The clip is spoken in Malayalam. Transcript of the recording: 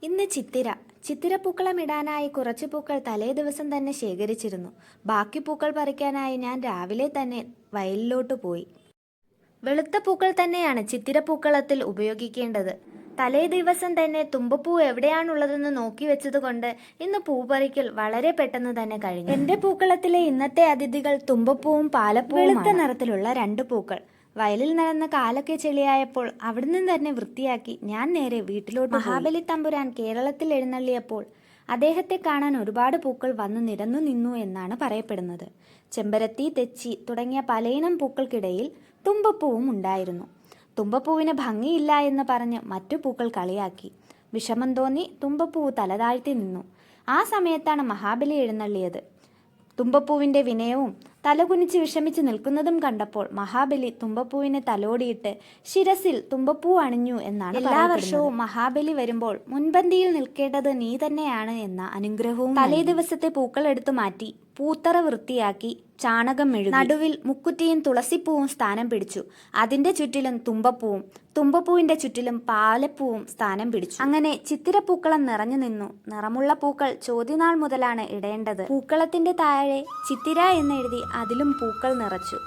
ഇന്ന് ചിത്തിരപ്പൂക്കളം ഇടാനായി കുറച്ച് പൂക്കൾ തലേ ദിവസം തന്നെ ശേഖരിച്ചിരുന്നു. ബാക്കി പൂക്കൾ പറിക്കാനായി ഞാൻ രാവിലെ തന്നെ വയലിലോട്ട് പോയി. വെളുത്ത പൂക്കൾ തന്നെയാണ് ചിത്തിരപ്പൂക്കളത്തിൽ ഉപയോഗിക്കേണ്ടത്. തലേ ദിവസം തന്നെ തുമ്പപ്പൂ എവിടെയാണുള്ളതെന്ന് നോക്കി വെച്ചതുകൊണ്ട് ഇന്ന് പൂ പറിക്കൽ വളരെ പെട്ടെന്ന് തന്നെ കഴിഞ്ഞു. എന്റെ പൂക്കളത്തിലെ ഇന്നത്തെ അതിഥികൾ തുമ്പപ്പൂവും പാലപ്പൂവും. വെളുത്ത നിറത്തിലുള്ള 2 പൂക്കൾ. വയലിൽ നടന്ന കാലൊക്കെ ചെളിയായപ്പോൾ അവിടുന്ന് തന്നെ വൃത്തിയാക്കി ഞാൻ നേരെ വീട്ടിലോട്ട്. മഹാബലി തമ്പുരാൻ കേരളത്തിൽ എഴുന്നള്ളിയപ്പോൾ അദ്ദേഹത്തെ കാണാൻ ഒരുപാട് പൂക്കൾ വന്നു നിരന്നു നിന്നു എന്നാണ് പറയപ്പെടുന്നത്. ചെമ്പരത്തി, തെച്ചി തുടങ്ങിയ പലയിനം പൂക്കൾക്കിടയിൽ തുമ്പപ്പൂവും ഉണ്ടായിരുന്നു. തുമ്പപ്പൂവിന് ഭംഗിയില്ല എന്ന് പറഞ്ഞ് മറ്റു പൂക്കൾ കളിയാക്കി. വിഷമം തോന്നി തുമ്പപ്പൂവ് തലതാഴ്ത്തി നിന്നു. ആ സമയത്താണ് മഹാബലി എഴുന്നള്ളിയത്. തുമ്പപ്പൂവിന്റെ വിനയവും തലകുനിച്ച് വിഷമിച്ച് നിൽക്കുന്നതും കണ്ടപ്പോൾ മഹാബലി തുമ്പപ്പൂവിനെ തലോടിയിട്ട് ശിരസിൽ തുമ്പപ്പൂ അണിഞ്ഞു എന്നാണ്. എല്ലാ വർഷവും മഹാബലി വരുമ്പോൾ മുൻപന്തിയിൽ നിൽക്കേണ്ടത് നീ തന്നെയാണ് എന്ന അനുഗ്രഹവും. തലേ ദിവസത്തെ പൂക്കൾ എടുത്തു മാറ്റി പൂത്തറ വൃത്തിയാക്കി ചാണകം മെഴുകി. നടുവിൽ മുക്കുറ്റിയും തുളസിപ്പൂവും സ്ഥാനം പിടിച്ചു. അതിന്റെ ചുറ്റിലും തുമ്പപ്പൂവും തുമ്പപ്പൂവിന്റെ ചുറ്റിലും പാലപ്പൂവും സ്ഥാനം പിടിച്ചു. അങ്ങനെ ചിത്തിരപ്പൂക്കളം നിറഞ്ഞു നിന്നു. നിറമുള്ള പൂക്കൾ ചോദ്യനാൾ മുതലാണ് ഇടേണ്ടത്. പൂക്കളത്തിന്റെ താഴെ ചിത്തിര എന്നെഴുതി അതിലും പൂക്കൾ നിറച്ചു.